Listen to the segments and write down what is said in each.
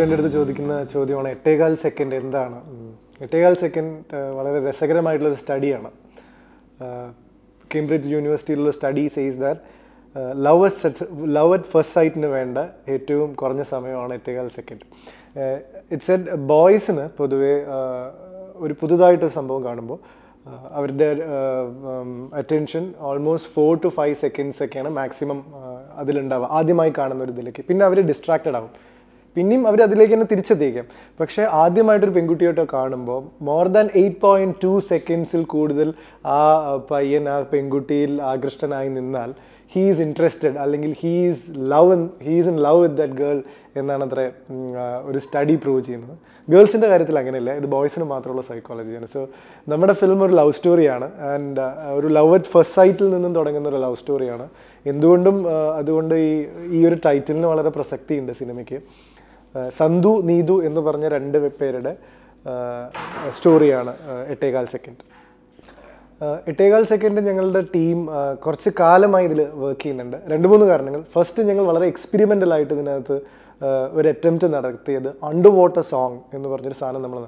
എൻ്റെ അടുത്ത് ചോദിക്കുന്ന ചോദ്യമാണ് 8.25 സെക്കൻഡ് എന്താണ്. 8.25 സെക്കൻഡ് വളരെ രസകരമായിട്ടുള്ളൊരു സ്റ്റഡിയാണ്. കേംബ്രിഡ്ജ് യൂണിവേഴ്സിറ്റിയിലുള്ള study says that love at first സൈറ്റിന് വേണ്ട ഏറ്റവും കുറഞ്ഞ സമയമാണ് 8.25 സെക്കൻഡ്. ഇറ്റ്സ് എ ബോയ്സിന് പൊതുവേ ഒരു പുതുതായിട്ടൊരു സംഭവം കാണുമ്പോൾ അവരുടെ അറ്റൻഷൻ ഓൾമോസ്റ്റ് 4 to 5 seconds ഒക്കെയാണ് മാക്സിമം അതിലുണ്ടാവുക ആദ്യമായി കാണുന്ന ഒരു ഇതിലേക്ക്. പിന്നെ അവർ ഡിസ്ട്രാക്റ്റഡ് ആവും, പിന്നെയും അവർ അതിലേക്ക് തന്നെ തിരിച്ചെത്തിയേക്കാം. പക്ഷേ ആദ്യമായിട്ടൊരു പെൺകുട്ടിയോട്ടോ കാണുമ്പോൾ മോർ ദാൻ 8.2 seconds കൂടുതൽ ആ പയ്യൻ ആ പെൺകുട്ടിയിൽ ആകൃഷ്ടനായി നിന്നാൽ ഹീ ഈസ് ഇൻട്രസ്റ്റഡ്, അല്ലെങ്കിൽ he is in love with that girl എന്നാണ് അത്ര ഒരു സ്റ്റഡി പ്രൂവ് ചെയ്യുന്നത്. ഗേൾസിൻ്റെ കാര്യത്തിൽ അങ്ങനെയല്ല, ഇത് ബോയ്സിന് മാത്രമുള്ള സൈക്കോളജിയാണ്. സോ നമ്മുടെ ഫിലിം ഒരു ലവ് സ്റ്റോറിയാണ്, ആൻഡ് ഒരു ലവ് അറ്റ് ഫസ്റ്റ് സൈറ്റിൽ നിന്നും തുടങ്ങുന്ന ഒരു ലവ് സ്റ്റോറിയാണ്. എന്തുകൊണ്ടും അതുകൊണ്ട് ഈ ഒരു ടൈറ്റിലിന് വളരെ പ്രസക്തിയുണ്ട് സിനിമയ്ക്ക്. സന്തു നീതു എന്ന് പറഞ്ഞ 2 പേരുടെ സ്റ്റോറിയാണ് 8.25 സെക്കൻഡ്. 8.25 സെക്കൻഡ് ഞങ്ങളുടെ ടീം കുറച്ച് കാലമായി ഇതിൽ വർക്ക് ചെയ്യുന്നുണ്ട്. 2-3 കാരണങ്ങൾ. ഫസ്റ്റ്, ഞങ്ങൾ വളരെ എക്സ്പെരിമെൻ്റലായിട്ട് ഇതിനകത്ത് ഒരു അറ്റംപ്റ്റ് നടത്തിയത് അണ്ടർ വാട്ടർ സോങ് എന്ന് പറഞ്ഞൊരു സാധനം നമ്മൾ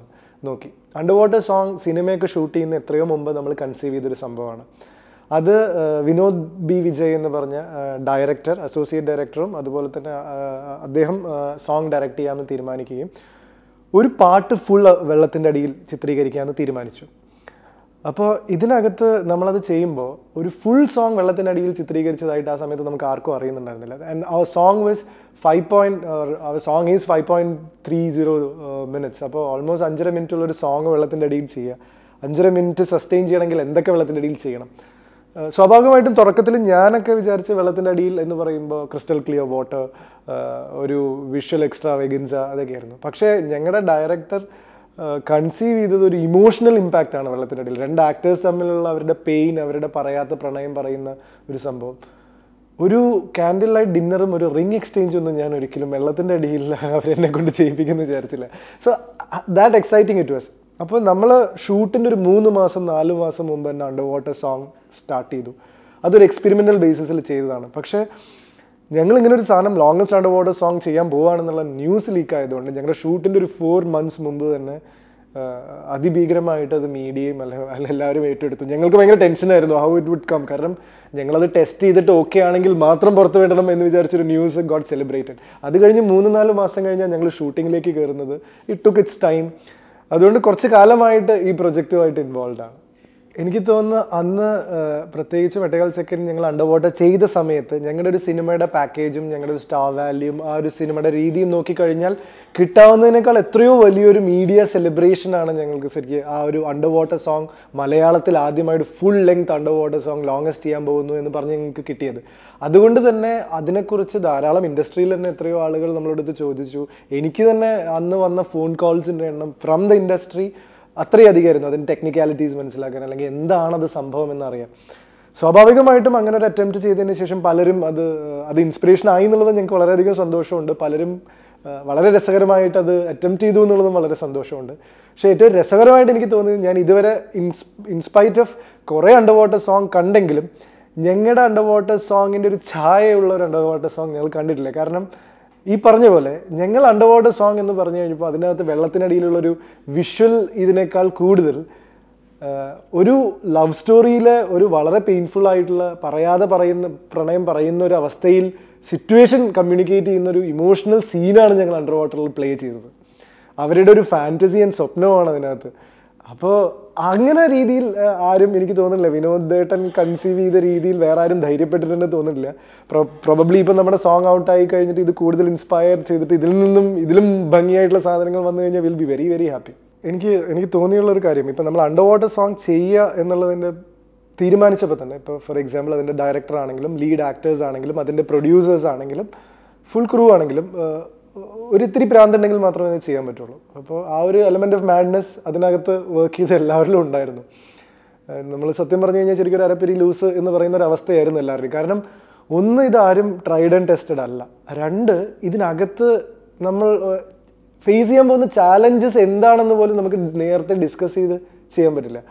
നോക്കി. അണ്ടർ വാട്ടർ സോങ് സിനിമയൊക്കെ ഷൂട്ട് ചെയ്യുന്ന എത്രയോ മുമ്പ് നമ്മൾ കൺസീവ് ചെയ്തൊരു സംഭവമാണ്. അത് വിനോദ് ബി വിജയ് എന്ന് പറഞ്ഞ ഡയറക്ടർ, അസോസിയേറ്റ് ഡയറക്ടറും അതുപോലെ തന്നെ അദ്ദേഹം സോങ് ഡയറക്റ്റ് ചെയ്യാമെന്ന് തീരുമാനിക്കുകയും ഒരു പാട്ട് ഫുൾ വെള്ളത്തിൻ്റെ അടിയിൽ ചിത്രീകരിക്കാമെന്ന് തീരുമാനിച്ചു. അപ്പോൾ ഇതിനകത്ത് നമ്മളത് ചെയ്യുമ്പോൾ ഒരു ഫുൾ സോങ് വെള്ളത്തിൻ്റെ അടിയിൽ ചിത്രീകരിച്ചതായിട്ട് ആ സമയത്ത് നമുക്ക് ആർക്കും അറിയുന്നുണ്ടായിരുന്നില്ല. ആൻഡ് അവർ സോങ് ഈസ് 5.30 minutes. അപ്പോൾ ഓൾമോസ്റ്റ് 5.5 minute ഉള്ളൊരു സോങ് വെള്ളത്തിൻ്റെ അടിയിൽ ചെയ്യുക. 5.5 minute സസ്റ്റെയിൻ ചെയ്യണമെങ്കിൽ എന്തൊക്കെ വെള്ളത്തിൻ്റെ അടിയിൽ ചെയ്യണം? സ്വാഭാവികമായിട്ടും തുടക്കത്തിൽ ഞാനൊക്കെ വിചാരിച്ച് വെള്ളത്തിൻ്റെ അടിയിൽ എന്ന് പറയുമ്പോൾ ക്രിസ്റ്റൽ ക്ലിയർ വാട്ടർ, ഒരു വിഷ്വൽ എക്സ്ട്രാവേഗൻസ അതൊക്കെയായിരുന്നു. പക്ഷേ ഞങ്ങളുടെ ഡയറക്ടർ കൺസീവ് ചെയ്തത് ഒരു ഇമോഷണൽ ഇമ്പാക്റ്റാണ് വെള്ളത്തിൻ്റെ അടിയിൽ. 2 ആക്ടേഴ്സ് തമ്മിലുള്ള അവരുടെ പെയിൻ, അവരുടെ പറയാത്ത പ്രണയം പറയുന്ന ഒരു സംഭവം. ഒരു ക്യാൻഡിൽ ലൈറ്റ് ഡിന്നറും ഒരു റിംഗ് എക്സ്ചേഞ്ചൊന്നും ഞാൻ ഒരിക്കലും വെള്ളത്തിൻ്റെ അടിയിൽ അവരെന്നെ കൊണ്ട് ചെയ്യിപ്പിക്കുമെന്ന് വിചാരിച്ചില്ല. So that exciting it was. അപ്പോൾ നമ്മൾ ഷൂട്ടിൻ്റെ ഒരു 3 മാസം 4 മാസം മുമ്പ് തന്നെ അണ്ടർ വാട്ടർ സോങ് സ്റ്റാർട്ട് ചെയ്തു. അതൊരു എക്സ്പെരിമെൻ്റൽ ബേസിസിൽ ചെയ്തതാണ്. പക്ഷേ ഞങ്ങളിങ്ങനെ ഒരു സാധനം ലോങ്ങസ്റ്റ് അണ്ടർ വാട്ടർ സോങ് ചെയ്യാൻ പോവുകയാണെന്നുള്ള ന്യൂസ് ലീക്ക് ആയതുകൊണ്ട് ഞങ്ങളുടെ ഷൂട്ടിൻ്റെ ഒരു 4 months മുമ്പ് തന്നെ അതിഭീകരമായിട്ട് അത് മീഡിയയും എല്ലാവരും ഏറ്റെടുത്തു. ഞങ്ങൾക്ക് ഭയങ്കര ടെൻഷനായിരുന്നു ഹൗ ഇറ്റ് വുഡ് കം. കാരണം ഞങ്ങളത് ടെസ്റ്റ് ചെയ്തിട്ട് ഓക്കെ ആണെങ്കിൽ മാത്രം പുറത്ത് വിടണം എന്ന് വിചാരിച്ചൊരു ന്യൂസ് ഗോട്ട് സെലിബ്രേറ്റഡ്. അത് കഴിഞ്ഞ് 3-4 മാസം കഴിഞ്ഞാൽ ഞങ്ങൾ ഷൂട്ടിങ്ങിലേക്ക് കയറുന്നത്. It took it's time. അതുകൊണ്ട് കുറച്ച് കാലമായിട്ട് ഈ പ്രൊജക്റ്റുമായിട്ട് ഇൻവോൾവ് ആണ്. എനിക്ക് തോന്നുന്നു അന്ന് പ്രത്യേകിച്ചും 8.25 സെക്കൻഡ് ഞങ്ങൾ അണ്ടർ വാട്ടർ ചെയ്ത സമയത്ത് ഞങ്ങളുടെ ഒരു സിനിമയുടെ പാക്കേജും ഞങ്ങളുടെ ഒരു സ്റ്റാർ വാല്യൂം ആ ഒരു സിനിമയുടെ രീതിയും നോക്കിക്കഴിഞ്ഞാൽ കിട്ടാവുന്നതിനേക്കാൾ എത്രയോ വലിയൊരു മീഡിയ സെലിബ്രേഷനാണ് ഞങ്ങൾക്ക് ശരിക്കും ആ ഒരു അണ്ടർ വാട്ടർ സോങ് മലയാളത്തിൽ ആദ്യമായിട്ട് full length under water song longest ചെയ്യാൻ പോകുന്നു എന്ന് പറഞ്ഞ് ഞങ്ങൾക്ക് കിട്ടിയത്. അതുകൊണ്ട് തന്നെ അതിനെക്കുറിച്ച് ധാരാളം ഇൻഡസ്ട്രിയിൽ തന്നെ എത്രയോ ആളുകൾ നമ്മളോടത്ത് ചോദിച്ചു. എനിക്ക് തന്നെ അന്ന് വന്ന ഫോൺ കോൾസിൻ്റെ എണ്ണം ഫ്രം ദ ഇൻഡസ്ട്രി അത്രയധികമായിരുന്നു. അതിൻ്റെ ടെക്നിക്കാലിറ്റീസ് മനസ്സിലാക്കാൻ, അല്ലെങ്കിൽ എന്താണത് സംഭവം എന്നറിയാം. സ്വാഭാവികമായിട്ടും അങ്ങനെ ഒരു അറ്റംപ്റ്റ് ചെയ്തതിന് ശേഷം പലരും അത് ഇൻസ്പിറേഷൻ ആയി എന്നുള്ളത് ഞങ്ങൾക്ക് വളരെയധികം സന്തോഷമുണ്ട്. പലരും വളരെ രസകരമായിട്ട് അത് അറ്റംപ്റ്റ് ചെയ്തു എന്നുള്ളതും വളരെ സന്തോഷമുണ്ട്. പക്ഷേ ഏറ്റവും രസകരമായിട്ട് എനിക്ക് തോന്നിയത്, ഞാൻ ഇതുവരെ ഇൻസ്പൈറ്റ് ഓഫ് കുറേ അണ്ടർ വാട്ടർ സോങ് കണ്ടെങ്കിലും ഞങ്ങളുടെ അണ്ടർ വാട്ടർ സോങ്ങിൻ്റെ ഒരു ഛായയുള്ള ഒരു അണ്ടർ വാട്ടർ സോങ് ഞങ്ങൾ കണ്ടിട്ടില്ല. കാരണം ഈ പറഞ്ഞ പോലെ ഞങ്ങൾ അണ്ടർ വാട്ടർ സോങ് എന്ന് പറഞ്ഞു കഴിഞ്ഞപ്പോൾ അതിനകത്ത് വെള്ളത്തിനടിയിലുള്ളൊരു വിഷ്വൽ ഇതിനേക്കാൾ കൂടുതൽ ഒരു ലവ് സ്റ്റോറിയിലെ ഒരു വളരെ പെയിൻഫുൾ ആയിട്ടുള്ള പറയാതെ പ്രണയം പറയുന്ന ഒരു അവസ്ഥയിൽ സിറ്റുവേഷൻ കമ്മ്യൂണിക്കേറ്റ് ചെയ്യുന്നൊരു ഇമോഷണൽ സീനാണ് ഞങ്ങൾ അണ്ടർ വാട്ടറിൽ പ്ലേ ചെയ്തത്. അവരുടെ ഒരു ഫാൻറ്റസി ആൻഡ് സ്വപ്നമാണ് അതിനകത്ത്. അപ്പോൾ അങ്ങനെ രീതിയിൽ ആരും, എനിക്ക് തോന്നുന്നില്ല വിനോദേട്ടൻ കൺസീവ് ചെയ്ത രീതിയിൽ വേറെ ആരും ധൈര്യപ്പെട്ടിട്ടുണ്ടെന്ന് തോന്നുന്നില്ല. പ്രോബബ്ലി ഇപ്പം നമ്മുടെ സോങ് ഔട്ടായി കഴിഞ്ഞിട്ട് ഇത് കൂടുതൽ ഇൻസ്പയർ ചെയ്തിട്ട് ഇതിലും ഭംഗിയായിട്ടുള്ള സാധനങ്ങൾ വന്നു കഴിഞ്ഞാൽ will be very very happy. എനിക്ക് തോന്നിയുള്ളൊരു കാര്യം, ഇപ്പം നമ്മൾ അണ്ടർ വാട്ടർ സോങ് ചെയ്യുക എന്നുള്ളതിൻ്റെ തീരുമാനിച്ചപ്പോൾ തന്നെ, ഇപ്പോൾ ഫോർ എക്സാമ്പിൾ അതിൻ്റെ ഡയറക്ടർ ആണെങ്കിലും ലീഡ് ആക്ടേഴ്സ് ആണെങ്കിലും അതിൻ്റെ പ്രൊഡ്യൂസേഴ്സ് ആണെങ്കിലും ഫുൾ ക്രൂ ആണെങ്കിലും ഒരിത്തിരി പ്രാന്തുണ്ടെങ്കിൽ മാത്രമേ അത് ചെയ്യാൻ പറ്റുള്ളൂ. അപ്പോൾ ആ ഒരു എലമെൻറ്റ് ഓഫ് മാഡ്നെസ് അതിനകത്ത് വർക്ക് ചെയ്ത് എല്ലാവരിലും ഉണ്ടായിരുന്നു. നമ്മൾ സത്യം പറഞ്ഞു കഴിഞ്ഞാൽ ശരിക്കും ഒരു അരപ്പിരി ലൂസ് എന്ന് പറയുന്ന ഒരു അവസ്ഥയായിരുന്നു എല്ലാവരുടെയും. കാരണം ഒന്ന്, ഇതാരും ട്രൈഡ് ആൻഡ് ടെസ്റ്റഡ് അല്ല. 2, ഇതിനകത്ത് നമ്മൾ ഫേസ് ചെയ്യാൻ പോകുന്ന ചാലഞ്ചസ് എന്താണെന്ന് പോലും നമുക്ക് നേരത്തെ ഡിസ്കസ് ചെയ്ത് ചെയ്യാൻ പറ്റില്ല.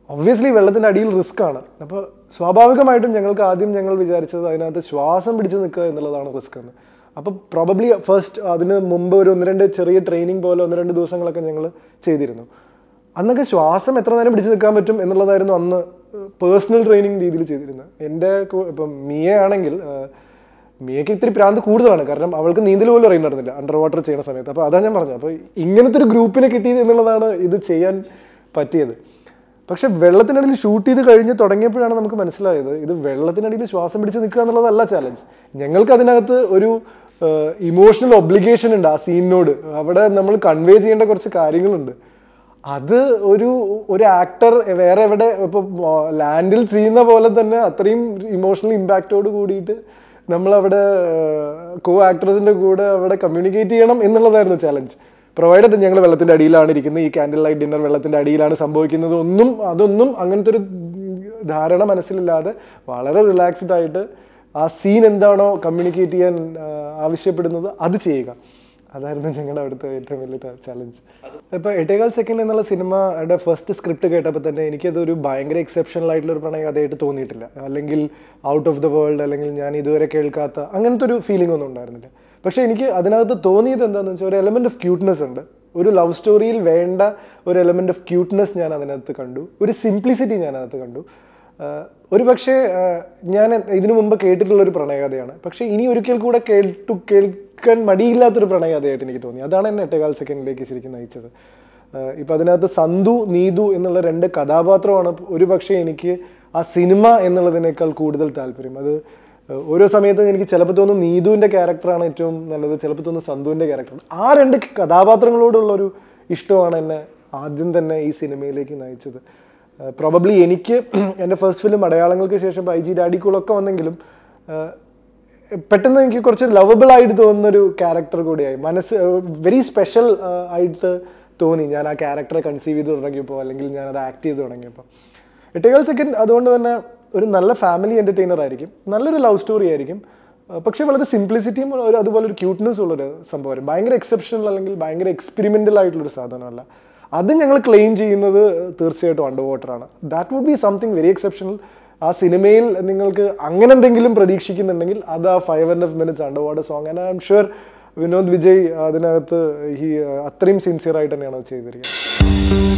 ഒബ്വിയസ്ലി വെള്ളത്തിൻ്റെ അടിയിൽ റിസ്ക് ആണ്. അപ്പോൾ സ്വാഭാവികമായിട്ടും ഞങ്ങൾ വിചാരിച്ചത് അതിനകത്ത് ശ്വാസം പിടിച്ച് നിൽക്കുക എന്നുള്ളതാണ് റിസ്ക് എന്ന്. അപ്പോൾ പ്രോബബ്ലി ഫസ്റ്റ് അതിന് മുമ്പ് ഒരു 1-2 ചെറിയ ട്രെയിനിങ് പോലെ 1-2 ദിവസങ്ങളൊക്കെ ഞങ്ങൾ ചെയ്തിരുന്നു. അന്നൊക്കെ ശ്വാസം എത്ര നേരം പിടിച്ച് നിൽക്കാൻ പറ്റും എന്നുള്ളതായിരുന്നു അന്ന് പേഴ്സണൽ ട്രെയിനിങ് രീതിയിൽ ചെയ്തിരുന്നത്. എൻ്റെ ഇപ്പം മിയ ആണെങ്കിൽ മിയയ്ക്ക് ഇത്തിരി പ്രാന്ത് കൂടുതലാണ്, കാരണം അവൾക്ക് നീന്തൽ പോലും അറിയുന്നുണ്ടായിരുന്നില്ല അണ്ടർ വാട്ടർ ചെയ്യുന്ന സമയത്ത്. അപ്പോൾ അതാണ് ഞാൻ പറഞ്ഞത്, അപ്പോൾ ഇങ്ങനത്തെ ഒരു ഗ്രൂപ്പിനെ കിട്ടിയത് എന്നുള്ളതാണ് ഇത് ചെയ്യാൻ പറ്റിയത്. പക്ഷെ വെള്ളത്തിനടിയിൽ ഷൂട്ട് ചെയ്ത് കഴിഞ്ഞ് തുടങ്ങിയപ്പോഴാണ് നമുക്ക് മനസ്സിലായത് ഇത് വെള്ളത്തിനടിയിൽ ശ്വാസം പിടിച്ച് നിൽക്കുക എന്നുള്ളതല്ല ചാലഞ്ച്. ഞങ്ങൾക്ക് അതിനകത്ത് ഒരു ഇമോഷണൽ ഒബ്ലിഗേഷൻ ഉണ്ട് ആ സീനിനോട്. അവിടെ നമ്മൾ കൺവേ ചെയ്യേണ്ട കുറച്ച് കാര്യങ്ങളുണ്ട്. അത് ഒരു ആക്ടർ വേറെ എവിടെ ഇപ്പോൾ ലാൻഡിൽ ചെയ്യുന്ന പോലെ തന്നെ അത്രയും ഇമോഷണൽ ഇമ്പാക്റ്റോട് കൂടിയിട്ട് നമ്മളവിടെ കോ ആക്ടേഴ്സിൻ്റെ കൂടെ അവിടെ കമ്മ്യൂണിക്കേറ്റ് ചെയ്യണം എന്നുള്ളതായിരുന്നു ചാലഞ്ച്. പ്രൊവൈഡഡ് ഞങ്ങൾ വെള്ളത്തിൻ്റെ അടിയിലാണ് ഇരിക്കുന്നത്, ഈ ക്യാൻഡിൽ ലൈറ്റ് ഡിന്നർ വെള്ളത്തിൻ്റെ അടിയിലാണ് സംഭവിക്കുന്നത്, അതൊന്നും അങ്ങനത്തെ ഒരു ധാരണ മനസ്സിലില്ലാതെ വളരെ റിലാക്സ്ഡ് ആയിട്ട് ആ സീൻ എന്താണോ കമ്മ്യൂണിക്കേറ്റ് ചെയ്യാൻ ആവശ്യപ്പെടുന്നത് അത് ചെയ്യുക. അതായിരുന്നു ഞങ്ങളുടെ അവിടുത്തെ ഏറ്റവും വലിയ ചാലഞ്ച്. ഇപ്പോൾ 8.25 സെക്കൻഡ് എന്നുള്ള സിനിമയുടെ ഫസ്റ്റ് സ്ക്രിപ്റ്റ് കേട്ടപ്പോൾ തന്നെ എനിക്കതൊരു ഭയങ്കര എക്സെപ്ഷണൽ ആയിട്ടുള്ളൊരു പ്രണയകഥയായിട്ട് തോന്നിയിട്ടില്ല, അല്ലെങ്കിൽ ഔട്ട് ഓഫ് ദ വേൾഡ്, അല്ലെങ്കിൽ ഞാൻ ഇതുവരെ കേൾക്കാത്ത അങ്ങനത്തെ ഒരു ഫീലിംഗ് ഒന്നും ഉണ്ടായിരുന്നില്ല. പക്ഷേ എനിക്ക് അതിനകത്ത് തോന്നിയത് എന്താണെന്ന് വെച്ചാൽ ഒരു എലമെൻറ്റ് ഓഫ് ക്യൂട്ട്നെസ് ഉണ്ട്. ഒരു ലവ് സ്റ്റോറിയിൽ വേണ്ട ഒരു എലമെൻറ്റ് ഓഫ് ക്യൂട്ട്നെസ് ഞാൻ അതിനകത്ത് കണ്ടു, ഒരു സിംപ്ലിസിറ്റി ഞാൻ അതിനകത്ത് കണ്ടു. ഒരു പക്ഷേ ഞാൻ ഇതിനു മുമ്പ് കേട്ടിട്ടുള്ളൊരു പ്രണയകഥയാണ്, പക്ഷേ ഇനി ഒരിക്കൽ കൂടെ കേൾക്കാൻ മടിയില്ലാത്തൊരു പ്രണയകഥയായിട്ട് എനിക്ക് തോന്നി. അതാണ് എന്നെ 8.25 സെക്കൻഡിലേക്ക് ശരിക്കും നയിച്ചത്. ഇപ്പം അതിനകത്ത് സന്തു നീതു എന്നുള്ള 2 കഥാപാത്രമാണ് ഒരു പക്ഷേ എനിക്ക് ആ സിനിമ എന്നുള്ളതിനേക്കാൾ കൂടുതൽ താല്പര്യം. അത് ഓരോ സമയത്തും എനിക്ക് ചിലപ്പോൾ തോന്നും നീതുവിൻ്റെ ക്യാരക്ടറാണ് ഏറ്റവും നല്ലത്, ചിലപ്പോൾ തോന്നും സന്തുവിൻ്റെ ക്യാരക്ടറാണ്. ആ 2 കഥാപാത്രങ്ങളോടുള്ളൊരു ഇഷ്ടമാണ് എന്നെ ആദ്യം തന്നെ ഈ സിനിമയിലേക്ക് നയിച്ചത്. പ്രോബബ്ലി എനിക്ക് എൻ്റെ ഫസ്റ്റ് ഫിലിം അടയാളങ്ങൾക്ക് ശേഷം IG ഡാഡിക്കൂളൊക്കെ വന്നെങ്കിലും പെട്ടെന്ന് എനിക്ക് കുറച്ച് ലവബിൾ ആയിട്ട് തോന്നുന്നൊരു ക്യാരക്ടർ കൂടിയായി. വെരി സ്പെഷ്യൽ ആയിട്ട് തോന്നി ഞാൻ ആ ക്യാരക്ടറെ കൺസീവ് ചെയ്ത് തുടങ്ങിയപ്പോൾ, അല്ലെങ്കിൽ ഞാനത് ആക്ട് ചെയ്ത് തുടങ്ങിയപ്പോൾ. 8.25 സെക്കൻഡ് അതുകൊണ്ട് തന്നെ ഒരു നല്ല ഫാമിലി എൻ്റർടൈനർ ആയിരിക്കും, നല്ലൊരു ലവ് സ്റ്റോറി ആയിരിക്കും, പക്ഷേ വളരെ സിംപ്ലിസിറ്റിയും അതുപോലെ ഒരു ക്യൂട്ട്നെസ് ഉള്ളൊരു സംഭവം. ഭയങ്കര എക്സെപ്ഷണൽ അല്ലെങ്കിൽ ഭയങ്കര എക്സ്പെരിമെൻ്റൽ ആയിട്ടുള്ളൊരു സാധനമല്ല. അത് ഞങ്ങൾ ക്ലെയിം ചെയ്യുന്നത് തീർച്ചയായിട്ടും അണ്ടർ വാട്ടറാണ്. That would be something very exceptional. ആ സിനിമയിൽ നിങ്ങൾക്ക് അങ്ങനെ എന്തെങ്കിലും പ്രതീക്ഷിക്കുന്നുണ്ടെങ്കിൽ അത് ആ 5.5 minutes under water song. And I am sure Vinod Vijay അതിനകത്ത് അത്രയും സിൻസിയർ ആയിട്ട് തന്നെയാണ് അത് ചെയ്തിരിക്കുന്നത്.